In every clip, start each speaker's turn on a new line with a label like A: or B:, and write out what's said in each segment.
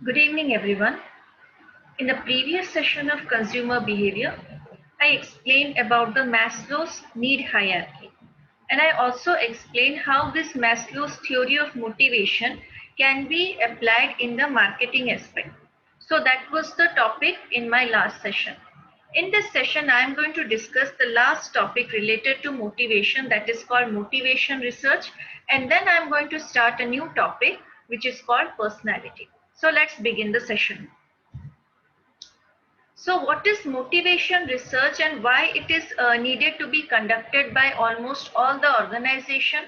A: Good evening, everyone. In the previous session of consumer behavior, I explained about the Maslow's need hierarchy. And I also explained how this Maslow's theory of motivation can be applied in the marketing aspect. So that was the topic in my last session. In this session, I am going to discuss the last topic related to motivation, that is called motivation research. And then I am going to start a new topic which is called personality. So let's begin the session. So what is motivation research and why it is needed to be conducted by almost all the organization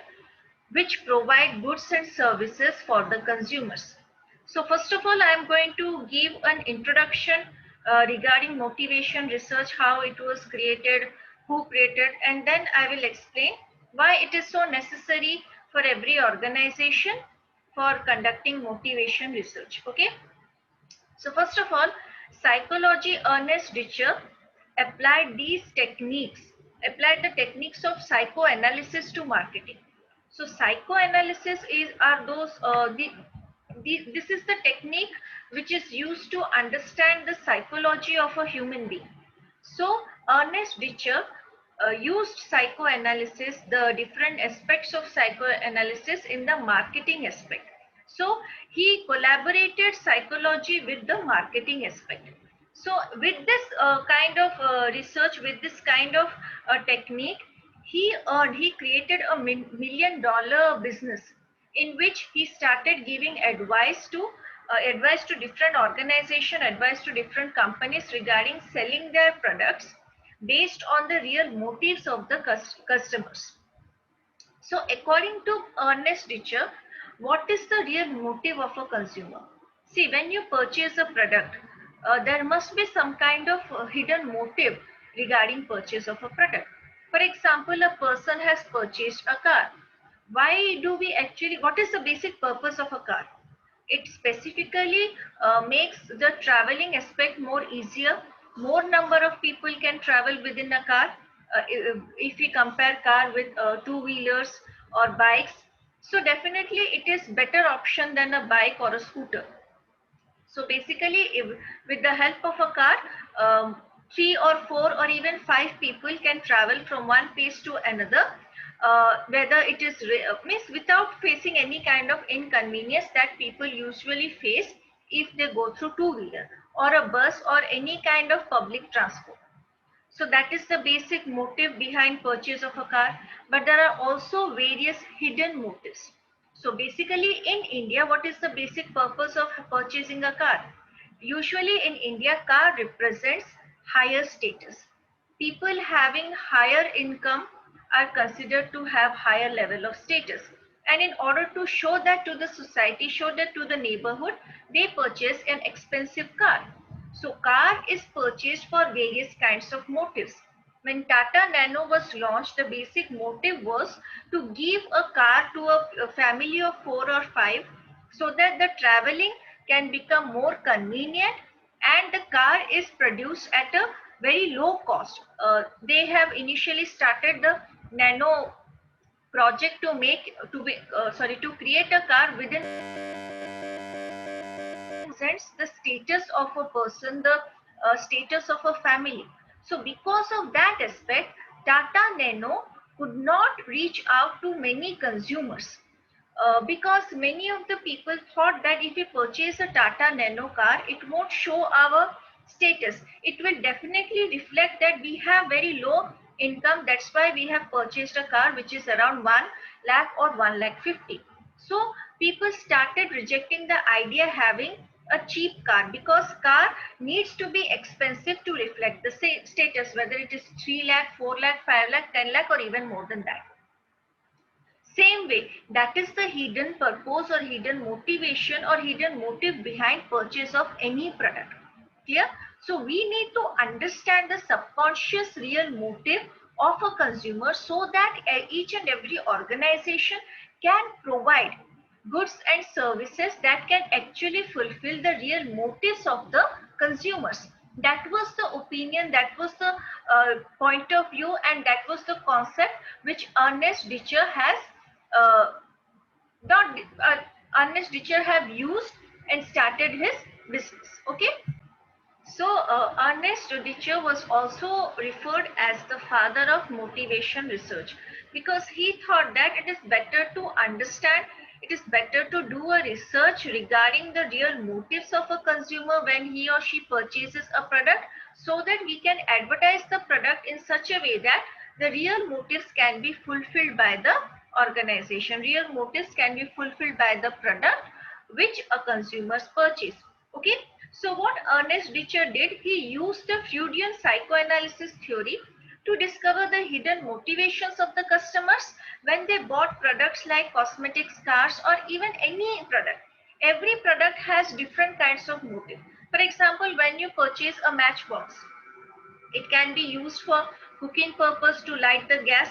A: which provide goods and services for the consumers? So first of all, I am going to give an introduction regarding motivation research, how it was created, who created, and then I will explain why it is so necessary for every organization for conducting motivation research. Okay. So first of all, psychology Ernest Ditcher applied the techniques of psychoanalysis to marketing. So psychoanalysis is are those this is the technique which is used to understand the psychology of a human being. So Ernest Ditcher used psychoanalysis, the different aspects of psychoanalysis in the marketing aspect. So he collaborated psychology with the marketing aspect. So with this kind of research, with this kind of technique, he created a $1 million business in which he started giving advice to different organization, advice to different companies regarding selling their products based on the real motives of the customers. So according to Ernest Ditcher, what is the real motive of a consumer? See, when you purchase a product, there must be some kind of hidden motive regarding purchase of a product. For example, a person has purchased a car. What is the basic purpose of a car? It specifically makes the traveling aspect more easier. More number of people can travel within a car. If we compare car with two-wheelers or bikes, so definitely it is better option than a bike or a scooter. So basically, with the help of a car, three or four or even five people can travel from one place to another, whether it is means without facing any kind of inconvenience that people usually face if they go through two-wheeler or a bus or any kind of public transport. So that is the basic motive behind purchase of a car, but there are also various hidden motives. So basically in India, what is the basic purpose of purchasing a car? Usually in India, car represents higher status. People having higher income are considered to have higher level of status. And in order to show that to the society, show that to the neighborhood, they purchase an expensive car. So car is purchased for various kinds of motives. When Tata Nano was launched, the basic motive was to give a car to a family of four or five so that the traveling can become more convenient and the car is produced at a very low cost. They have initially started the Nano project to create a car within represents the status of a person, the status of a family. So because of that aspect, Tata Nano could not reach out to many consumers because many of the people thought that if we purchase a Tata Nano car, it won't show our status. It will definitely reflect that we have very low income. That's why we have purchased a car which is around 1 lakh or 1 lakh 50. So people started rejecting the idea having a cheap car because car needs to be expensive to reflect the status, whether it is 3 lakh, 4 lakh, 5 lakh, 10 lakh or even more than that. Same way, that is the hidden purpose or hidden motivation or hidden motive behind purchase of any product. Clear? So we need to understand the subconscious real motive of a consumer so that each and every organization can provide goods and services that can actually fulfill the real motives of the consumers. That was the opinion, that was the point of view, and that was the concept which Ernest Ditcher has uh, not Ernest Ditcher have used and started his business. Okay. So, Ernest Rudisha was also referred as the father of motivation research because he thought that it is better to understand, it is better to do a research regarding the real motives of a consumer when he or she purchases a product, so that we can advertise the product in such a way that the real motives can be fulfilled by the organization. Real motives can be fulfilled by the product which a consumer's purchase. Okay. So what Ernest Richer did, he used the Freudian psychoanalysis theory to discover the hidden motivations of the customers when they bought products like cosmetics, cars, or even any product. Every product has different kinds of motive. For example, when you purchase a matchbox, it can be used for cooking purpose to light the gas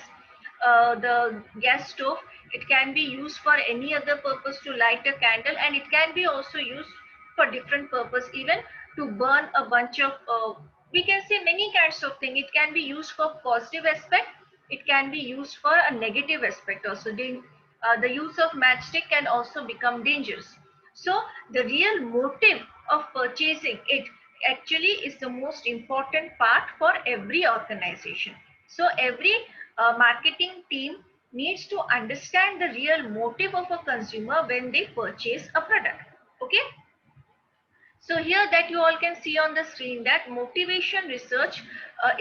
A: stove. It can be used for any other purpose to light a candle, and it can be also used for different purpose, even to burn a bunch of, we can say many kinds of things. It can be used for positive aspect. It can be used for a negative aspect also. The use of matchstick can also become dangerous. So the real motive of purchasing it actually is the most important part for every organization. So every marketing team needs to understand the real motive of a consumer when they purchase a product. Okay. So here that you all can see on the screen that motivation research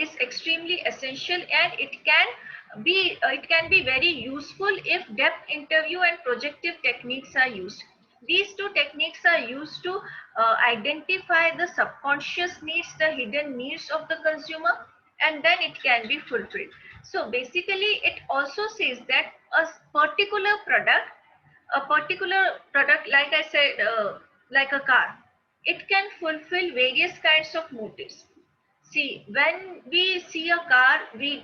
A: is extremely essential, and it can be very useful if depth interview and projective techniques are used. These two techniques are used to identify the subconscious needs, the hidden needs of the consumer, and then it can be fulfilled. So basically it also says that a particular product, like I said, like a car, it can fulfill various kinds of motives. See, when we see a car, we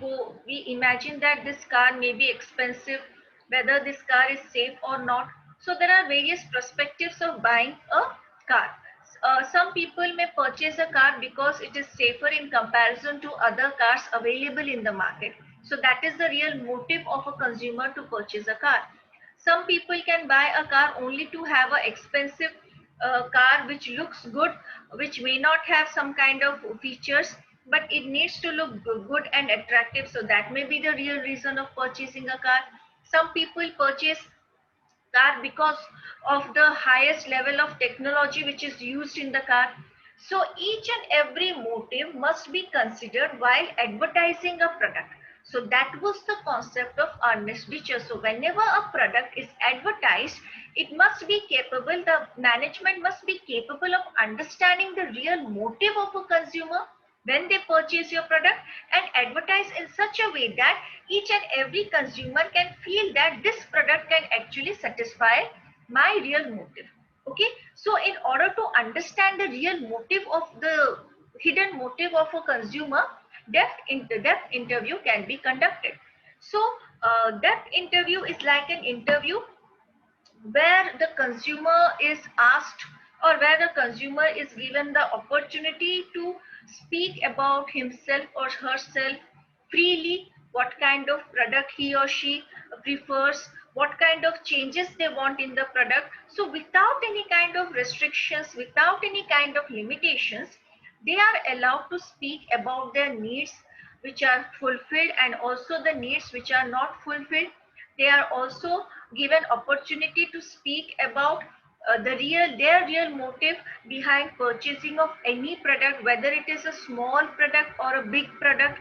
A: imagine that this car may be expensive, whether this car is safe or not. So there are various perspectives of buying a car. Some people may purchase a car because it is safer in comparison to other cars available in the market. So that is the real motive of a consumer to purchase a car. Some people can buy a car only to have an expensive car which looks good, which may not have some kind of features, but it needs to look good and attractive. So that may be the real reason of purchasing a car. Some people purchase car because of the highest level of technology which is used in the car. So each and every motive must be considered while advertising a product. So that was the concept of Ernest Richer. So whenever a product is advertised, it must be capable, the management must be capable of understanding the real motive of a consumer when they purchase your product, and advertise in such a way that each and every consumer can feel that this product can actually satisfy my real motive. Okay. So in order to understand the real motive of the hidden motive of a consumer, depth interview can be conducted. So depth interview is like an interview where the consumer is asked, or where the consumer is given the opportunity to speak about himself or herself freely, what kind of product he or she prefers, what kind of changes they want in the product. So without any kind of restrictions, without any kind of limitations, they are allowed to speak about their needs which are fulfilled, and also the needs which are not fulfilled. They are also given opportunity to speak about their real motive behind purchasing of any product, whether it is a small product or a big product,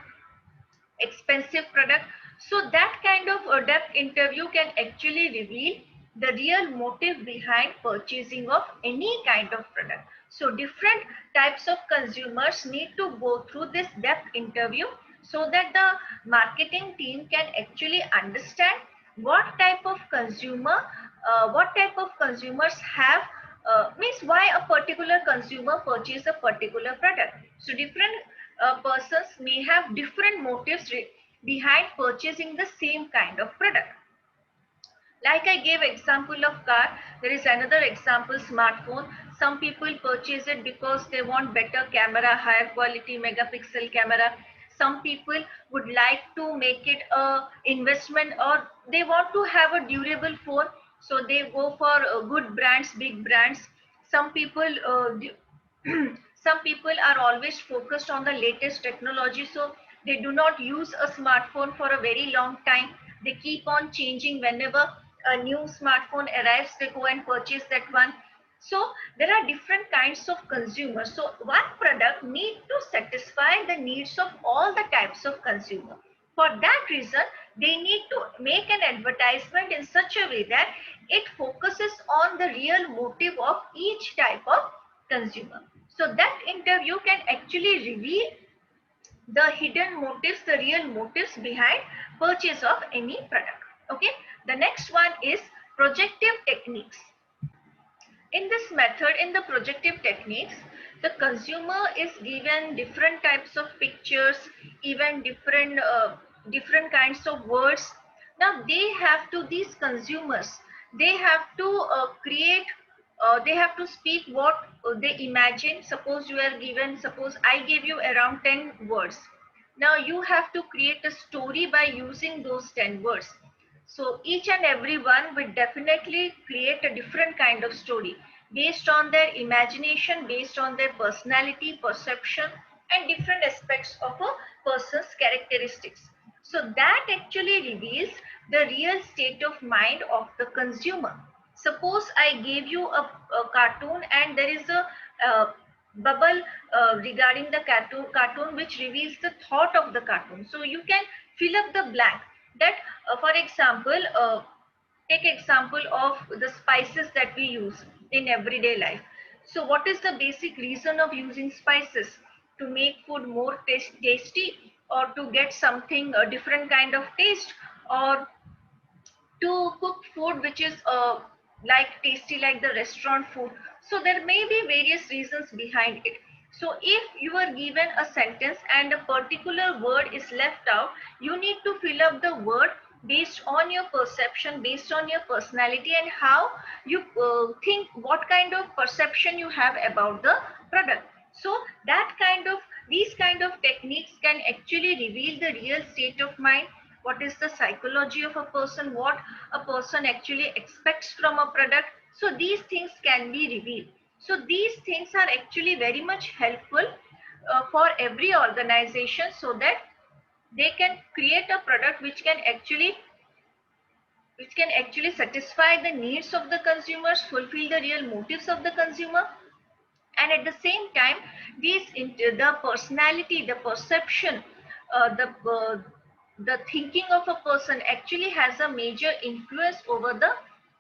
A: expensive product. So that kind of depth interview can actually reveal the real motive behind purchasing of any kind of product. So different types of consumers need to go through this depth interview, so that the marketing team can actually understand what type of consumers have, means why a particular consumer purchase a particular product. So different persons may have different motives behind purchasing the same kind of product. Like I gave example of car, there is another example, smartphone. Some people purchase it because they want better camera, higher quality megapixel camera. Some people would like to make it a investment, or they want to have a durable phone. So they go for good brands, big brands. Some people some people are always focused on the latest technology, so they do not use a smartphone for a very long time. They keep on changing. Whenever a new smartphone arrives, they go and purchase that one. So there are different kinds of consumers, so one product need to satisfy the needs of all the types of consumer. For that reason, they need to make an advertisement in such a way that it focuses on the real motive of each type of consumer. So that interview can actually reveal the hidden motives, the real motives behind purchase of any product. Okay. The next one is projective techniques. In this method, in the projective techniques, the consumer is given different types of pictures, even different kinds of words. Now they have to, these consumers, they have to create, they have to speak what they imagine. Suppose you are given, suppose I gave you around 10 words. Now you have to create a story by using those 10 words. So each and every one will definitely create a different kind of story based on their imagination, based on their personality, perception, and different aspects of a person's characteristics. So that actually reveals the real state of mind of the consumer. Suppose I gave you a cartoon and there is a bubble regarding the cartoon which reveals the thought of the cartoon. So you can fill up the blank that for example, take example of the spices that we use in everyday life. So what is the basic reason of using spices? To make food more tasty, or to get something a different kind of taste, or to cook food which is like tasty like the restaurant food. So there may be various reasons behind it. So if you are given a sentence and a particular word is left out, you need to fill up the word based on your perception, based on your personality, and how you think, what kind of perception you have about the product. So that kind of, these kind of techniques can actually reveal the real state of mind, what is the psychology of a person, what a person actually expects from a product. So these things can be revealed. So these things are actually very much helpful for every organization, so that they can create a product which can actually satisfy the needs of the consumers, fulfill the real motives of the consumer, and at the same time the personality, the perception, the thinking of a person actually has a major influence over the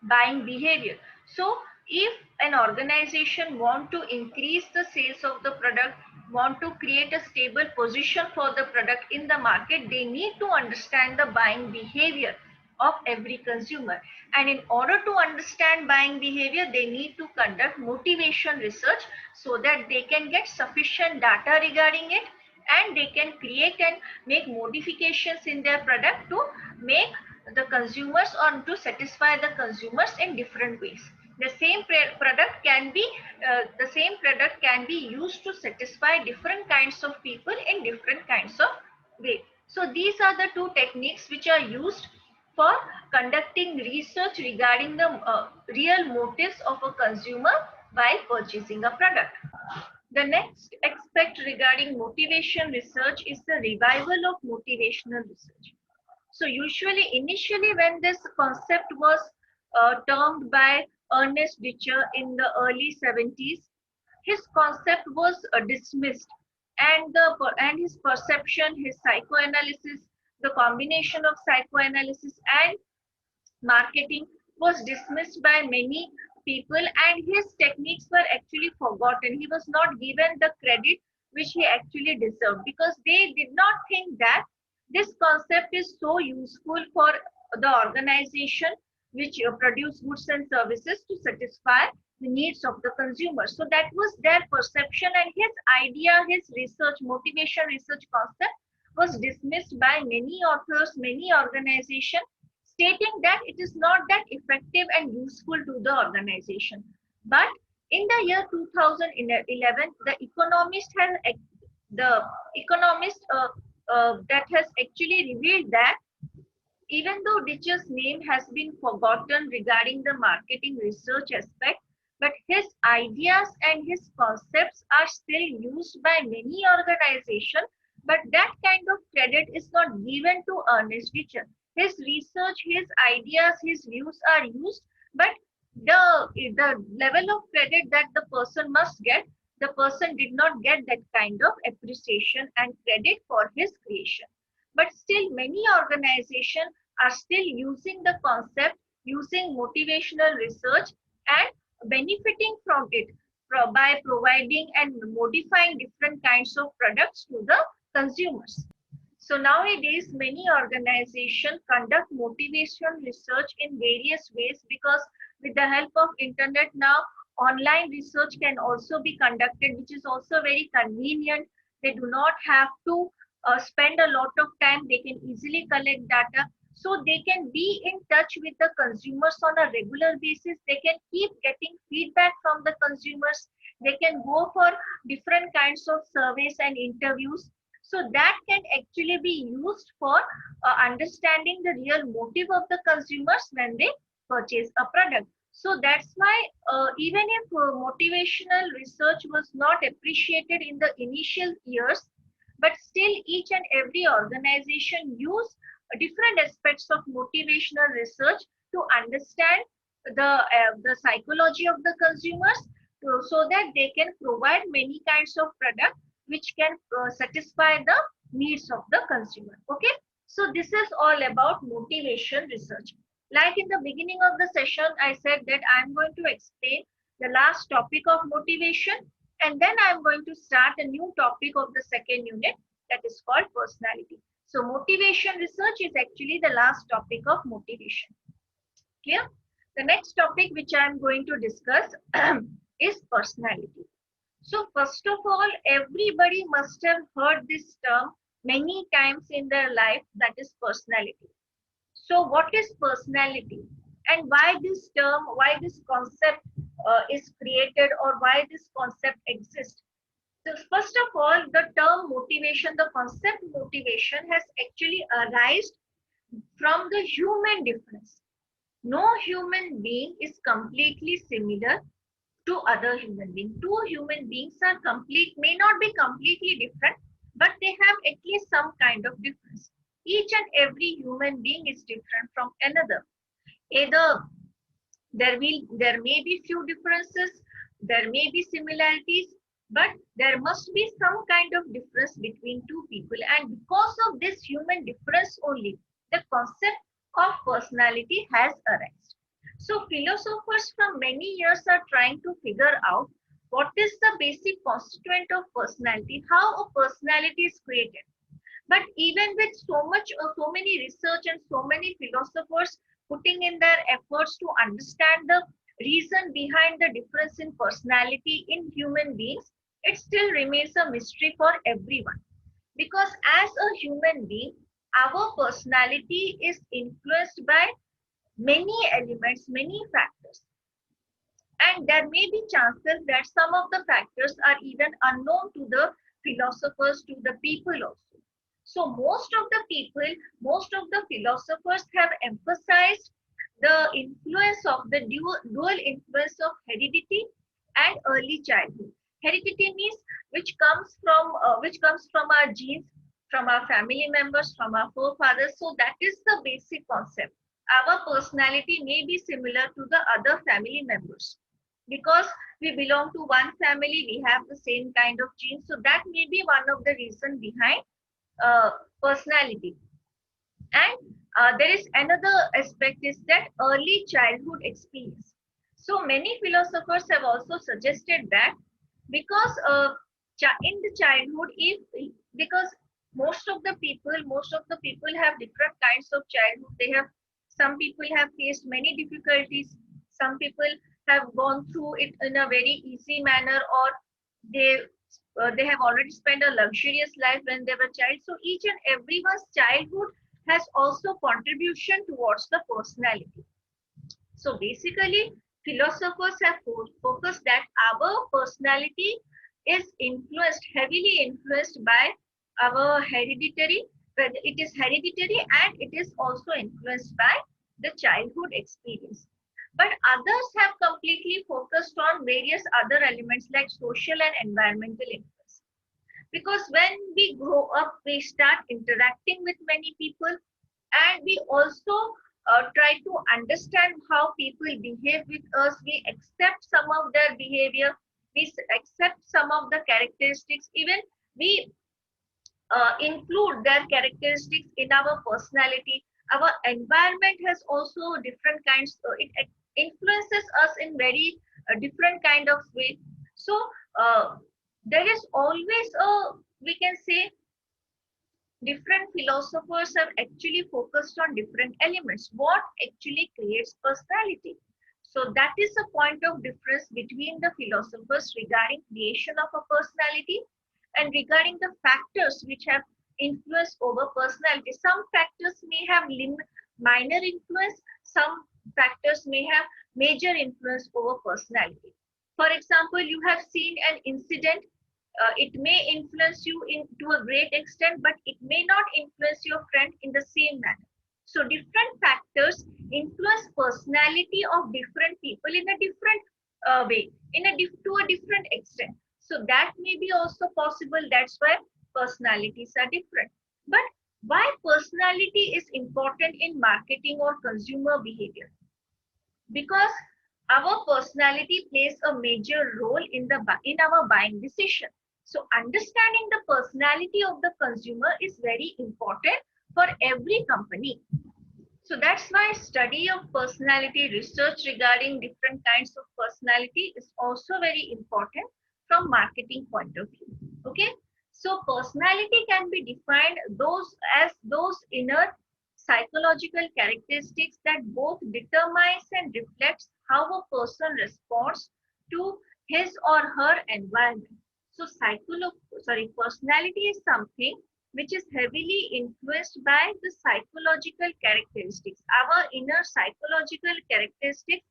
A: buying behavior. So if an organization want to increase the sales of the product, want to create a stable position for the product in the market, they need to understand the buying behavior of every consumer. And in order to understand buying behavior, they need to conduct motivation research, so that they can get sufficient data regarding it, and they can create and make modifications in their product to make the consumers, or to satisfy the consumers in different ways. The same product can be used to satisfy different kinds of people in different kinds of way. So these are the two techniques which are used for conducting research regarding the real motives of a consumer while purchasing a product. The next aspect regarding motivation research is the revival of motivational research. So usually, initially, when this concept was termed by Ernest Ditcher in the early 70s, his concept was dismissed, and his perception, his psychoanalysis, the combination of psychoanalysis and marketing was dismissed by many people, and his techniques were actually forgotten. He was not given the credit which he actually deserved, because they did not think that this concept is so useful for the organization which produce goods and services to satisfy the needs of the consumer. So that was their perception, and his idea, his research, motivation research concept was dismissed by many authors, many organizations, stating that it is not that effective and useful to the organization. But in the year 2011, the economist that has actually revealed that even though Ditcher's name has been forgotten regarding the marketing research aspect, but his ideas and his concepts are still used by many organizations. But that kind of credit is not given to Ernest Ditcher. His research, his ideas, his views are used, but the level of credit that the person must get, the person did not get that kind of appreciation and credit for his creation. But still, many organizations are still using the concept, using motivational research, and benefiting from it by providing and modifying different kinds of products to the consumers. So nowadays, many organizations conduct motivation research in various ways, because with the help of internet now, online research can also be conducted, which is also very convenient. They do not have to spend a lot of time. They can easily collect data. So they can be in touch with the consumers on a regular basis. They can keep getting feedback from the consumers. They can go for different kinds of surveys and interviews, so that can actually be used for understanding the real motive of the consumers when they purchase a product. So that's why even if motivational research was not appreciated in the initial years, but still each and every organization use different aspects of motivational research to understand the psychology of the consumers, so that they can provide many kinds of products which can satisfy the needs of the consumer. Okay, so this is all about motivation research. Like in the beginning of the session, I said that I'm going to explain the last topic of motivation, and then I'm going to start a new topic of the second unit, that is called personality. So motivation research is actually the last topic of motivation. Clear? The next topic which I'm going to discuss is personality. So first of all, everybody must have heard this term many times in their life, that is personality. So what is personality, and why this term, why this concept is created, or why this concept exists? So first of all, the term motivation, the concept motivation has actually arisen from the human difference. No human being is completely similar to other human beings. Two human beings are may not be completely different, but they have at least some kind of difference. Each and every human being is different from another. Either there may be few differences, there may be similarities, but there must be some kind of difference between two people. And because of this human difference only, the concept of personality has arisen. So philosophers from many years are trying to figure out what is the basic constituent of personality, how a personality is created. But even with so many research and so many philosophers putting in their efforts to understand the reason behind the difference in personality in human beings, it still remains a mystery for everyone. Because as a human being, our personality is influenced by many elements, many factors. And there may be chances that some of the factors are even unknown to the philosophers, to the people also. So most of the philosophers have emphasized the influence of the dual influence of heredity and early childhood. Heredity means which comes from our genes, from our family members, from our forefathers. So that is the basic concept. Our personality may be similar to the other family members, because we belong to one family, we have the same kind of genes. So that may be one of the reasons behind personality. And there is another aspect, is that early childhood experience. So many philosophers have also suggested that, because in the childhood, if because most of the people have different kinds of childhood. Some people have faced many difficulties, some people have gone through it in a very easy manner, or they have already spent a luxurious life when they were child. So each and everyone's childhood has also contribution towards the personality. So basically, philosophers have focused that our personality is heavily influenced by our hereditary, whether it is hereditary, and it is also influenced by the childhood experience. but others have completely focused on various other elements like social and environmental influence. Because when we grow up, we start interacting with many people, and we also try to understand how people behave with us. We accept some of their behavior, accept some of the characteristics, even we include their characteristics in our personality. Our environment has also different kinds, it influences us in very different kind of way. So uh, there is always a, we can say, different philosophers have actually focused on different elements. What actually creates personality? So that is a point of difference between the philosophers regarding creation of a personality and regarding the factors which have influence over personality. Some factors may have minor influence, some factors may have major influence over personality. For example, you have seen an incident, it may influence you to a great extent, but it may not influence your friend in the same manner. So different factors influence personality of different people in a different way, to a different extent. So that may be also possible. That's why personalities are different. But why personality is important in marketing or consumer behavior? Because our personality plays a major role in our buying decision. So understanding the personality of the consumer is very important for every company. So that's why study of personality, research regarding different kinds of personality is also very important from marketing point of view. Okay. So personality can be defined those inner psychological characteristics that both determines and reflects how a person responds to his or her environment. So personality is something which is heavily influenced by the psychological characteristics. Our inner psychological characteristics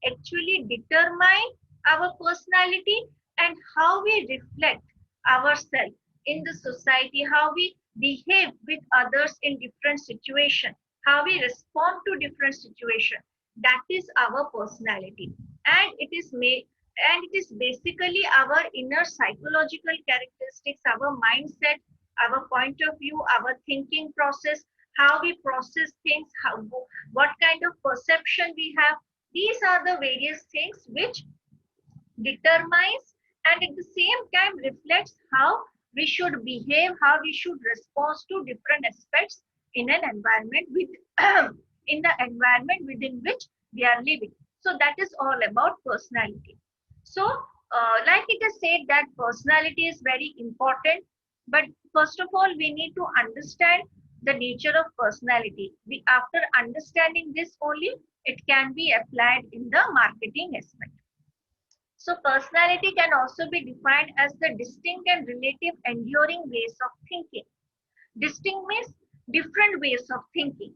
A: actually determine our personality and how we reflect ourselves in the society, how we behave with others in different situations, how we respond to different situations. That is our personality, and it is basically our inner psychological characteristics, our mindset, our point of view, our thinking process, how we process things, what kind of perception we have. These are the various things which determines and at the same time reflects how we should behave, how we should respond to different aspects in an environment with in the environment within which we are living. So that is all about personality. So like it is said that personality is very important, but first of all we need to understand the nature of personality. After understanding this only, it can be applied in the marketing aspect. So personality can also be defined as the distinct and relative enduring ways of thinking. Distinct means different ways of thinking.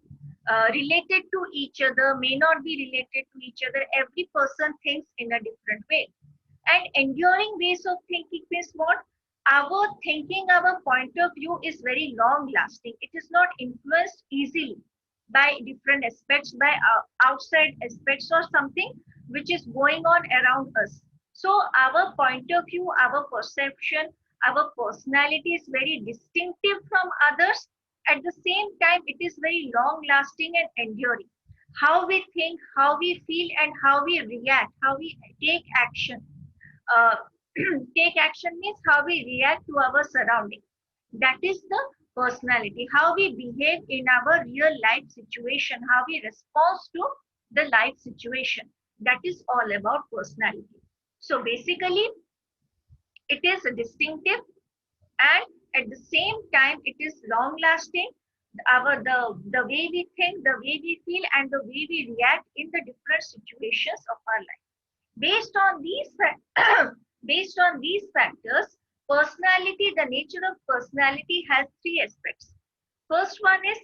A: Related to each other, may not be related to each other. Every person thinks in a different way. And enduring ways of thinking means what? Our thinking, our point of view is very long lasting. It is not influenced easily by different aspects, by outside aspects or something which is going on around us. So our point of view, our perception, our personality is very distinctive from others. At the same time, it is very long lasting and enduring. How we think, how we feel, and how we react, how we take action. Uh, take action means how we react to our surrounding. That is the personality. How we behave in our real life situation, how we respond to the life situation. That is all about personality. So basically, it is distinctive and at the same time it is long lasting. The way we think, the way we feel, and the way we react in the different situations of our life. Based on these based on these factors, personality, the nature of personality has three aspects. First one is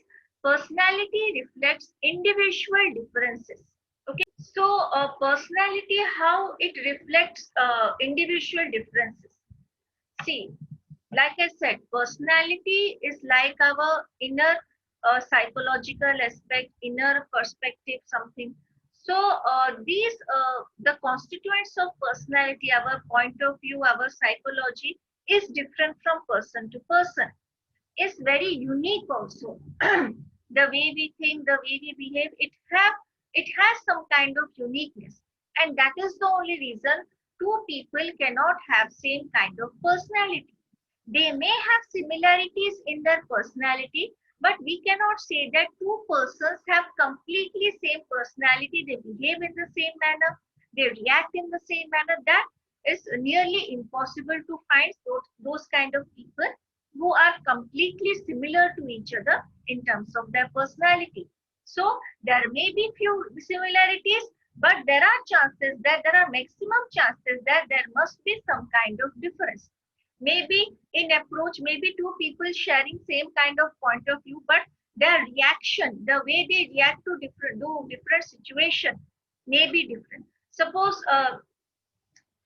A: personality reflects individual differences. Okay, so personality, how it reflects individual differences. See, like I said, personality is like our inner psychological aspect, inner perspective, something. So these the constituents of personality, our point of view, our psychology is different from person to person, is very unique also. The way we think, the way we behave, it has some kind of uniqueness, and that is the only reason two people cannot have same kind of personality. They may have similarities in their personality, but we cannot say that two persons have completely same personality. They behave in the same manner, they react in the same manner. That is nearly impossible to find those kind of people who are completely similar to each other in terms of their personality. So there may be few similarities, but there are chances that there are maximum chances that there must be some kind of difference. Maybe in approach, maybe two people sharing same kind of point of view, but their reaction, the way they react to different situation may be different. Suppose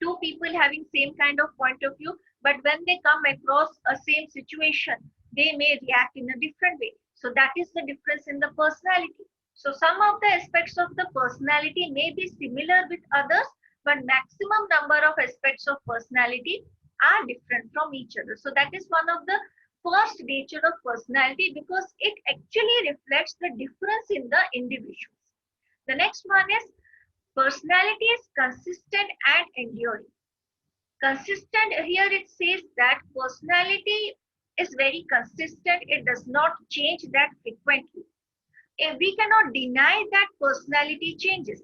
A: two people having same kind of point of view, but when they come across a same situation, they may react in a different way. So that is the difference in the personality. So some of the aspects of the personality may be similar with others, but maximum number of aspects of personality are different from each other. So that is one of the first nature of personality, because it actually reflects the difference in the individuals. The next one is personality is consistent and enduring. Consistent, here it says that personality is very consistent. It does not change that frequently. We cannot deny that personality changes,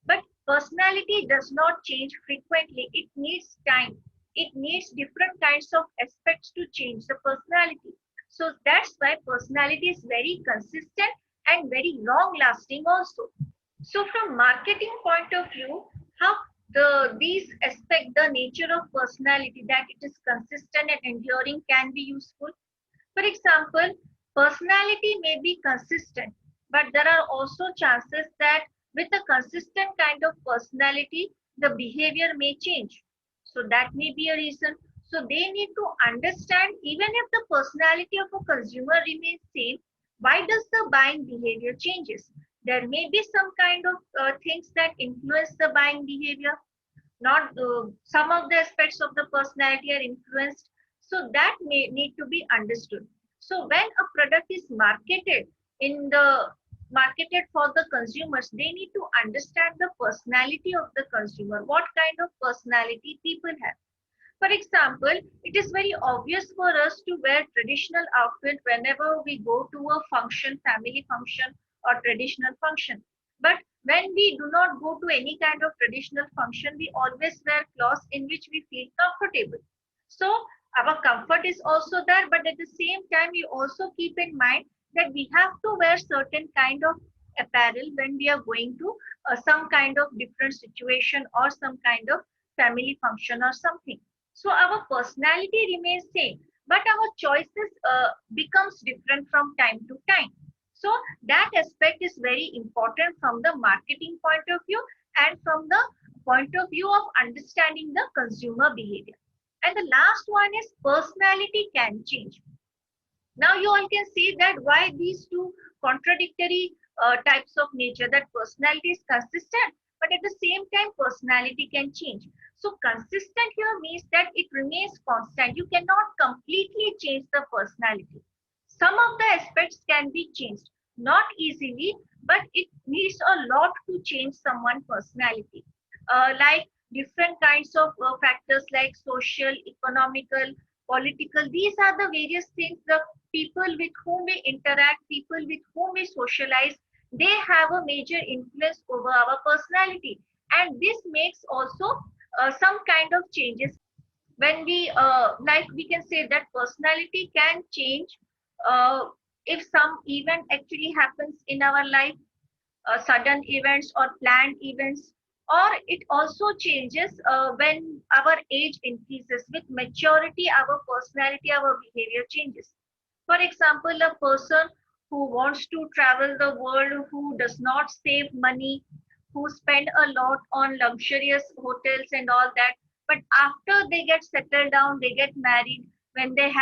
A: but personality does not change frequently. It needs time. It needs different kinds of aspects to change the personality. So that's why personality is very consistent and very long lasting also. So from marketing point of view, how these aspect the nature of personality, that it is consistent and enduring, can be useful. For example, personality may be consistent, but there are also chances that with a consistent kind of personality, the behavior may change. So that may be a reason. So they need to understand, even if the personality of a consumer remains same, why does the buying behavior changes? There may be some kind of things that influence the buying behavior. Not some of the aspects of the personality are influenced, so that may need to be understood. So when a product is marketed for the consumers, they need to understand the personality of the consumer, what kind of personality people have. For example, it is very obvious for us to wear traditional outfit whenever we go to a function, family function or traditional function. But when we do not go to any kind of traditional function, we always wear clothes in which we feel comfortable. So our comfort is also there, but at the same time, we also keep in mind that we have to wear certain kind of apparel when we are going to some kind of different situation or some kind of family function or something. So our personality remains same, but our choices becomes different from time to time. So that aspect is very important from the marketing point of view and from the point of view of understanding the consumer behavior. And the last one is personality can change. Now you all can see that why these two contradictory types of nature, that personality is consistent, but at the same time personality can change. So consistent here means that it remains constant. You cannot completely change the personality. Some of the aspects can be changed, not easily, but it needs a lot to change someone's personality. Like different kinds of factors like social, economical, political. These are the various things, the people with whom we interact, people with whom we socialize, they have a major influence over our personality. And this makes also some kind of changes when we like we can say that personality can change uh, if some event actually happens in our life, sudden events or planned events, or it also changes when our age increases. With maturity, our personality, our behavior changes. For example, a person who wants to travel the world, who does not save money, who spend a lot on luxurious hotels and all that, but after they get settled down, they get married, when they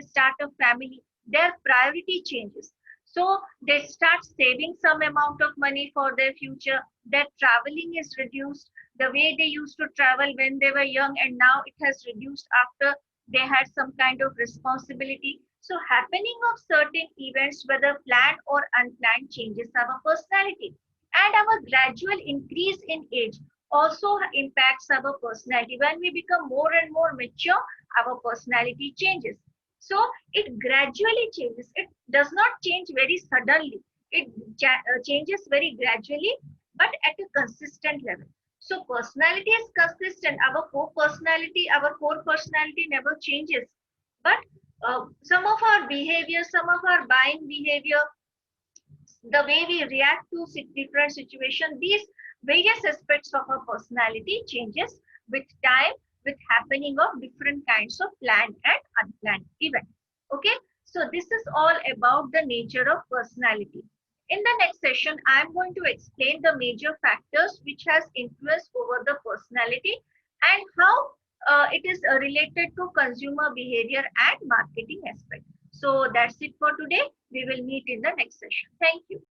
A: start a family, their priority changes. So they start saving some amount of money for their future. Their traveling is reduced. The way they used to travel when they were young, and now it has reduced after they had some kind of responsibility. So happening of certain events, whether planned or unplanned, changes our personality. And our gradual increase in age also impacts our personality. When we become more and more mature, our personality changes. So it gradually changes. It does not change very suddenly. It changes very gradually, but at a consistent level. So personality is consistent. Our core personality never changes. But some of our behavior, some of our buying behavior, the way we react to different situations, these various aspects of our personality changes with time, with happening of different kinds of planned and unplanned events. Okay, so this is all about the nature of personality. In the next session, I am going to explain the major factors which has influence over the personality and how it is related to consumer behavior and marketing aspect. So that's it for today. We will meet in the next session. Thank you.